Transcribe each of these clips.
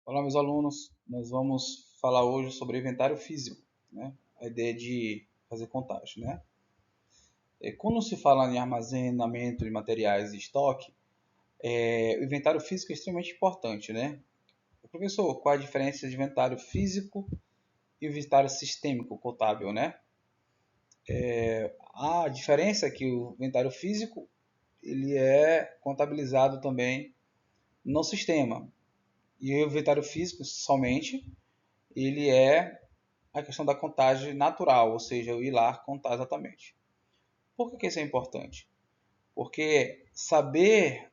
Olá, meus alunos. Nós vamos falar hoje sobre inventário físico, né? A ideia de fazer contagem, né? Quando se fala em armazenamento de materiais e estoque, o inventário físico é extremamente importante, né? Professor, qual a diferença de inventário físico e inventário sistêmico contábil, né? A diferença é que o inventário físico ele é contabilizado também no sistema e o inventário físico somente ele é a questão da contagem natural, ou seja, eu ir lá contar exatamente. Por que isso é importante? Porque saber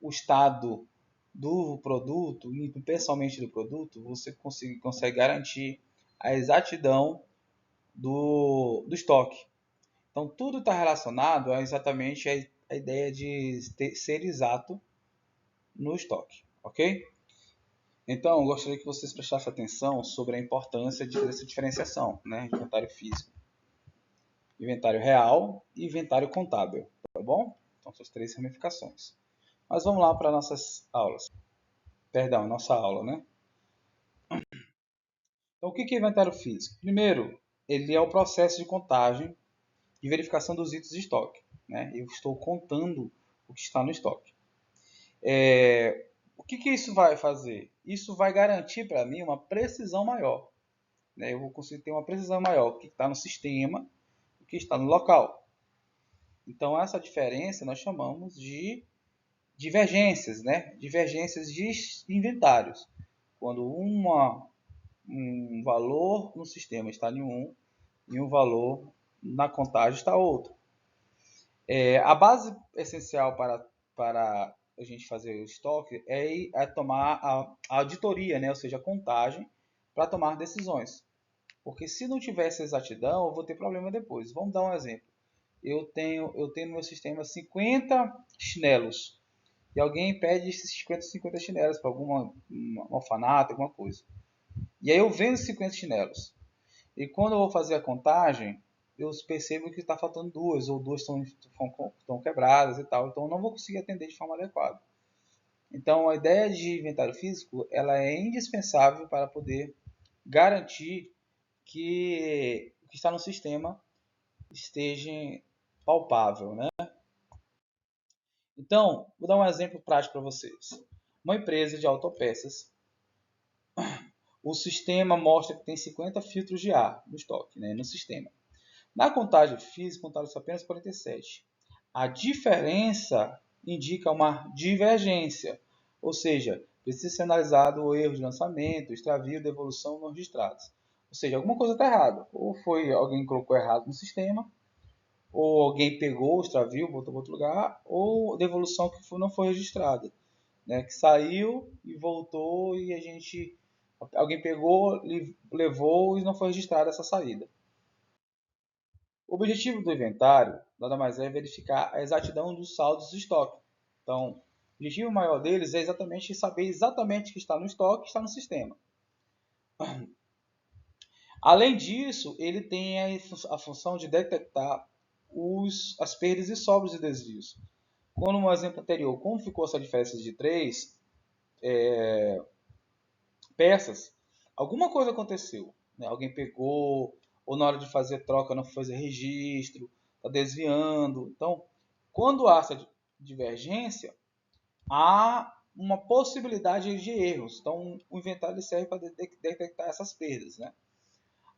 o estado do produto, e pessoalmente do produto, você consegue garantir a exatidão do estoque. Então, tudo está relacionado a exatamente a ideia de ser exato no estoque, ok? Então, eu gostaria que vocês prestassem atenção sobre a importância dessa diferenciação, né? Inventário físico, inventário real e inventário contábil, tá bom? Então, essas três ramificações. Mas vamos lá para nossas aulas. Perdão, nossa aula, né? Então, o que é inventário físico? Primeiro, ele é o processo de contagem e verificação dos itens de estoque, né? Eu estou contando o que está no estoque. O que isso vai fazer? Isso vai garantir para mim uma precisão maior, né? Eu vou conseguir ter uma precisão maior do que está no sistema, do que está no local. Então, essa diferença nós chamamos de divergências, né? Divergências de inventários. Quando um valor no sistema está em um e um valor na contagem está outro. A base essencial para a gente fazer o estoque é tomar a auditoria, né? Ou seja, a contagem, para tomar decisões. Porque se não tiver essa exatidão, eu vou ter problema depois. Vamos dar um exemplo. Eu tenho no meu sistema 50 chinelos. E alguém pede esses 50 chinelos para alguma orfanato, alguma coisa. E aí eu vendo 50 chinelos. E quando eu vou fazer a contagem, eu percebo que está faltando duas, ou duas estão quebradas e tal. Então eu não vou conseguir atender de forma adequada. Então a ideia de inventário físico ela é indispensável para poder garantir que o que está no sistema esteja palpável, né? Então, vou dar um exemplo prático para vocês. Uma empresa de autopeças, o sistema mostra que tem 50 filtros de ar no estoque, né, no sistema. Na contagem física, contaram-se apenas 47. A diferença indica uma divergência, ou seja, precisa ser analisado o erro de lançamento, extravio, devolução não registrados. Ou seja, alguma coisa está errada. Ou foi alguém que colocou errado no sistema, ou alguém pegou, extraviu, botou para outro lugar, ou devolução que não foi registrada, né? Que saiu e voltou e alguém pegou, levou e não foi registrada essa saída. O objetivo do inventário nada mais é verificar a exatidão dos saldos de estoque. Então, o objetivo maior deles é exatamente saber exatamente o que está no estoque, o que está no sistema. Além disso, ele tem a função de detectar as perdas e sobras e desvios. Quando no exemplo anterior, como ficou essa diferença de 3 peças, alguma coisa aconteceu. Né? Alguém pegou, ou na hora de fazer troca não fez registro, está desviando. Então, quando há essa divergência, há uma possibilidade de erros. Então, o inventário serve para detectar essas perdas. Né?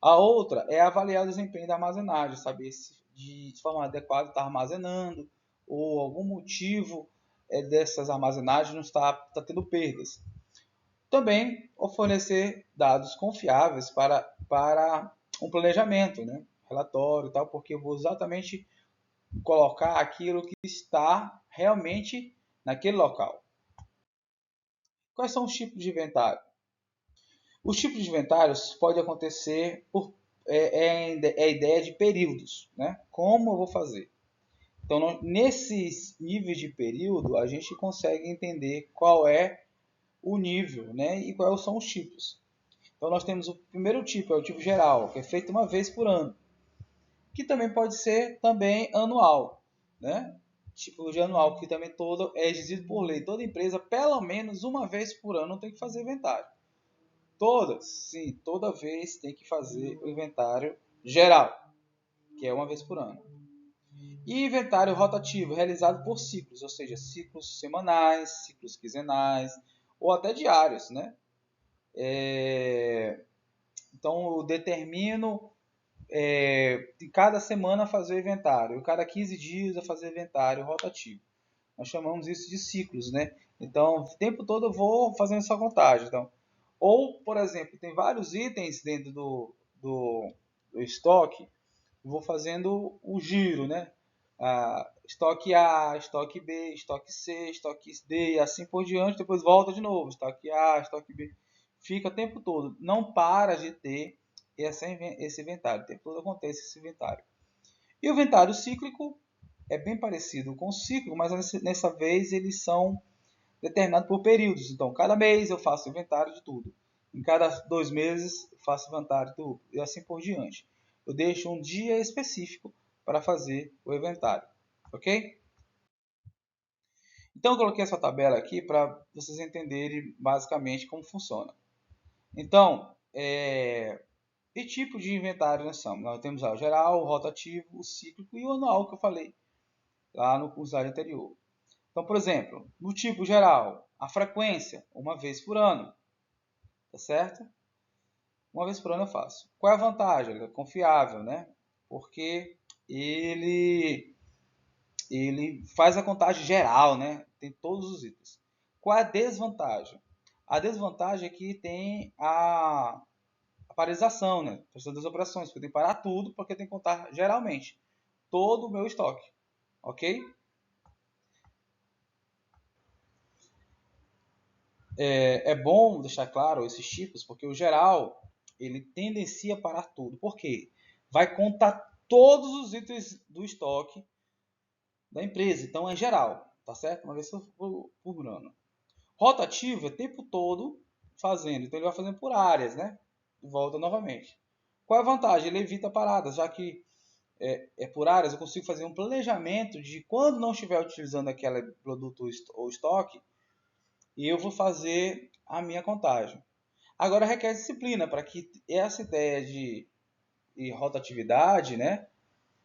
A outra é avaliar o desempenho da armazenagem, saber se de forma adequada está armazenando, ou algum motivo dessas armazenagens não está tendo perdas. Também fornecer dados confiáveis para um planejamento, né? Relatório e tal, porque eu vou exatamente colocar aquilo que está realmente naquele local. Quais são os tipos de inventário? Os tipos de inventários podem acontecer a ideia de períodos, né? Como eu vou fazer? Então, nesses níveis de período, a gente consegue entender qual é o nível, né? E quais são os tipos. Então nós temos o primeiro tipo, é o tipo geral, que é feito uma vez por ano, que também pode ser também anual, né? Tipo de anual, que também todo é exigido por lei. Toda empresa, pelo menos uma vez por ano, tem que fazer inventário. Todas, sim, toda vez tem que fazer o inventário geral, que é uma vez por ano. E inventário rotativo, realizado por ciclos, ou seja, ciclos semanais, ciclos quinzenais ou até diários, né? Então, eu determino de cada semana fazer o inventário, cada 15 dias eu fazer inventário rotativo. Nós chamamos isso de ciclos, né? Então, o tempo todo eu vou fazendo essa contagem. Então, ou, por exemplo, tem vários itens dentro do estoque, eu vou fazendo o giro, né? Estoque A, estoque B, estoque C, estoque D e assim por diante. Depois volta de novo, estoque A, estoque B. Fica o tempo todo. Não para de ter esse inventário. O tempo todo acontece esse inventário. E o inventário cíclico é bem parecido com o ciclo, mas nessa vez eles são determinados por períodos. Então, cada mês eu faço inventário de tudo. Em cada 2 meses eu faço inventário de tudo. E assim por diante. Eu deixo um dia específico para fazer o inventário. Ok? Então, eu coloquei essa tabela aqui para vocês entenderem basicamente como funciona. Então, que tipo de inventário nós somos? Nós temos o geral, o rotativo, o cíclico e o anual que eu falei lá no slide anterior. Então, por exemplo, no tipo geral, a frequência, uma vez por ano, tá certo? Uma vez por ano eu faço. Qual é a vantagem? Ele é confiável, né? Porque ele faz a contagem geral, né? Tem todos os itens. Qual é a desvantagem? A desvantagem é que tem a paralisação, né? Das operações, porque eu tenho que parar tudo porque eu tenho que contar geralmente todo o meu estoque, ok? É bom deixar claro esses tipos, porque o geral ele tendencia a parar tudo. Por quê? Vai contar todos os itens do estoque da empresa. Então é geral, tá certo? Uma vez por ano. Rotativo é o tempo todo fazendo. Então ele vai fazendo por áreas, né? Volta novamente. Qual é a vantagem? Ele evita paradas, já que por áreas, eu consigo fazer um planejamento de quando não estiver utilizando aquele produto ou estoque, e eu vou fazer a minha contagem. Agora requer disciplina para que essa ideia de rotatividade, né,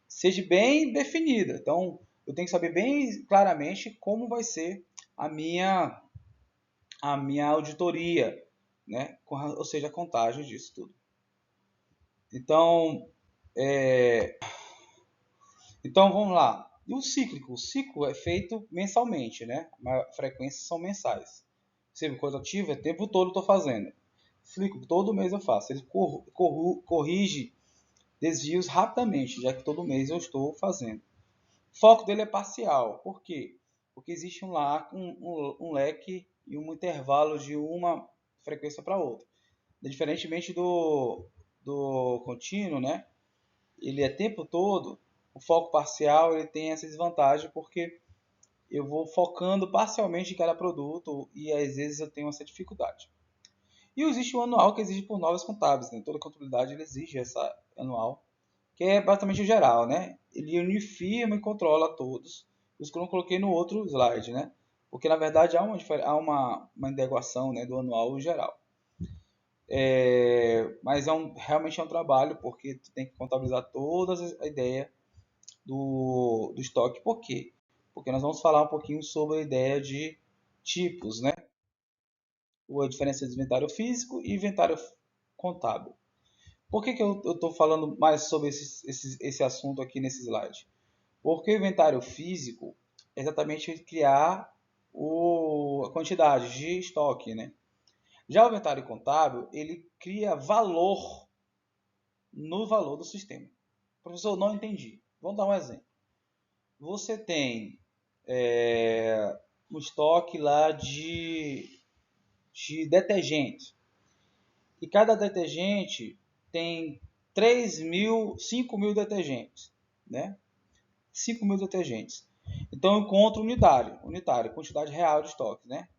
seja bem definida. Então, eu tenho que saber bem claramente como vai ser a minha auditoria, né, ou seja, a contagem disso tudo. Então, vamos lá. E o cíclico? O ciclo é feito mensalmente, né? A frequência são mensais. Sempre rotativo é o tempo todo estou fazendo. Cíclico, todo mês eu faço. Ele corrige desvios rapidamente, já que todo mês eu estou fazendo. O foco dele é parcial. Por quê? Porque existe um leque e um intervalo de uma frequência para outra. Diferentemente do contínuo, né? Ele é tempo todo, o foco parcial ele tem essa desvantagem porque eu vou focando parcialmente em cada produto e às vezes eu tenho essa dificuldade. E existe o anual que exige por normas contábeis, né? Toda contabilidade ele exige essa anual, que é basicamente o geral, né? Ele uniforma e controla todos, os que eu não coloquei no outro slide, né? Porque na verdade há uma integração, né, do anual e geral. Mas realmente é um trabalho, porque tu tem que contabilizar toda a ideia do estoque. Por quê? Porque nós vamos falar um pouquinho sobre a ideia de tipos, né? A diferença de inventário físico e inventário contábil. Por que eu estou falando mais sobre esse assunto aqui nesse slide? Porque o inventário físico é exatamente criar a quantidade de estoque, né? Já o inventário contábil, ele cria valor no valor do sistema. Professor, não entendi. Vamos dar um exemplo. Você tem um estoque lá de detergente. E cada detergente tem 5.000 detergentes, né? 5.000 detergentes. Então eu encontro unitário, quantidade real de estoque, né?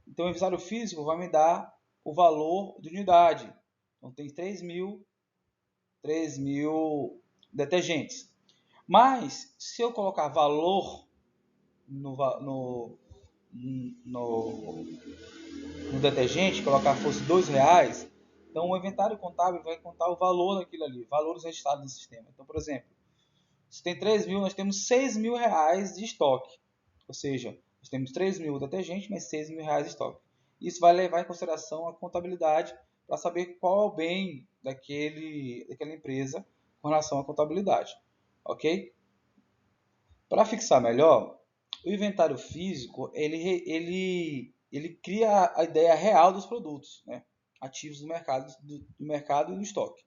Então o inventário físico vai me dar o valor de unidade. Então tem 3.000 detergentes. Mas se eu colocar valor no no detergente, colocar fosse R$2, então o inventário contábil vai contar o valor daquilo ali, valores registrados no sistema. Então, por exemplo, se tem 3 mil, nós temos R$6.000 de estoque. Ou seja, nós temos 3 mil detergente, mas R$6.000 de estoque. Isso vai levar em consideração a contabilidade para saber qual é o bem daquela empresa com relação à contabilidade. Ok? Para fixar melhor, o inventário físico ele cria a ideia real dos produtos, né, ativos do mercado e do estoque.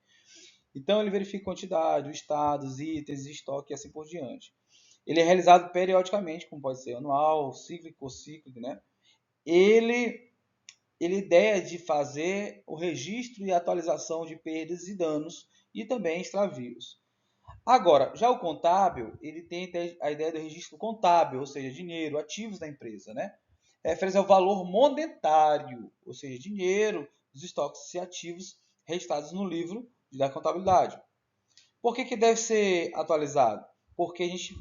Então ele verifica a quantidade, o estado, os itens, estoque e assim por diante. Ele é realizado periodicamente, como pode ser anual, cíclico, né? Ele ideia de fazer o registro e atualização de perdas e danos e também extravios. Agora, já o contábil, ele tem a ideia do registro contábil, ou seja, dinheiro, ativos da empresa, né? Refere ao valor monetário, ou seja, dinheiro dos estoques e ativos registrados no livro da contabilidade. Por que deve ser atualizado? Porque a gente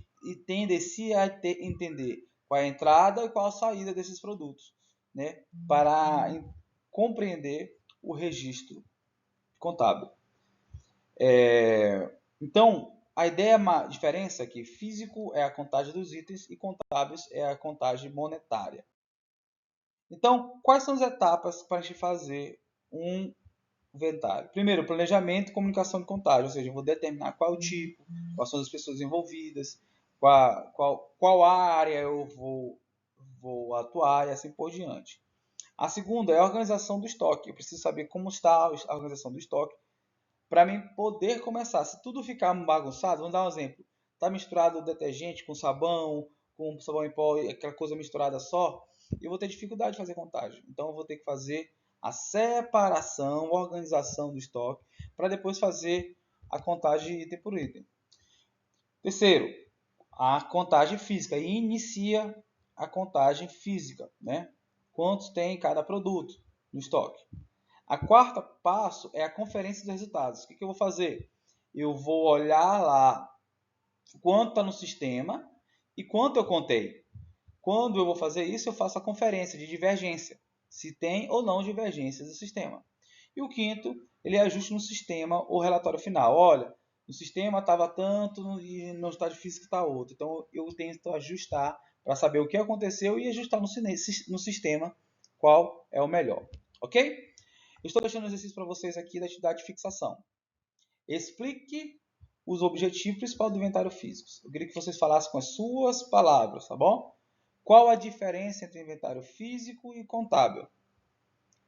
tende a entender qual é a entrada e qual a saída desses produtos, né? Para compreender o registro contábil. Então, a ideia, a diferença é que físico é a contagem dos itens e contábeis é a contagem monetária. Então, quais são as etapas para a gente fazer um inventário? Primeiro, planejamento e comunicação de contagem, ou seja, eu vou determinar qual é o tipo, quais são as pessoas envolvidas, qual área eu vou atuar e assim por diante. A segunda é a organização do estoque. Eu preciso saber como está a organização do estoque para mim poder começar. Se tudo ficar bagunçado, vamos dar um exemplo. Está misturado detergente com sabão em pó, aquela coisa misturada só, eu vou ter dificuldade de fazer contagem. Então eu vou ter que fazer a separação, a organização do estoque, para depois fazer a contagem item por item. Terceiro, a contagem física. E inicia a contagem física, né? Quantos tem cada produto no estoque. A quarta passo é a conferência dos resultados. O que eu vou fazer? Eu vou olhar lá quanto está no sistema e quanto eu contei. Quando eu vou fazer isso, eu faço a conferência de divergência, se tem ou não divergências do sistema. E o quinto, ele ajusta no sistema o relatório final. Olha, no sistema estava tanto e no estado físico está outro. Então eu tento ajustar para saber o que aconteceu e ajustar no sistema qual é o melhor. Ok? Eu estou deixando um exercício para vocês aqui da atividade de fixação. Explique os objetivos principais do inventário físico. Eu queria que vocês falassem com as suas palavras, tá bom? Qual a diferença entre inventário físico e contábil?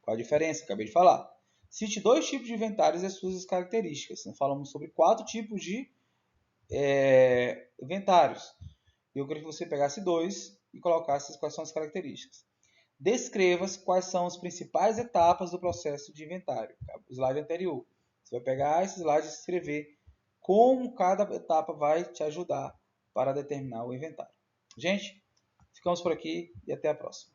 Qual a diferença? Acabei de falar. Cite 2 tipos de inventários e as suas características. Nós falamos sobre 4 tipos de inventários. Eu queria que você pegasse 2 e colocasse quais são as características. Descreva quais são as principais etapas do processo de inventário. O slide anterior. Você vai pegar esse slide e escrever como cada etapa vai te ajudar para determinar o inventário. Gente, ficamos por aqui e até a próxima.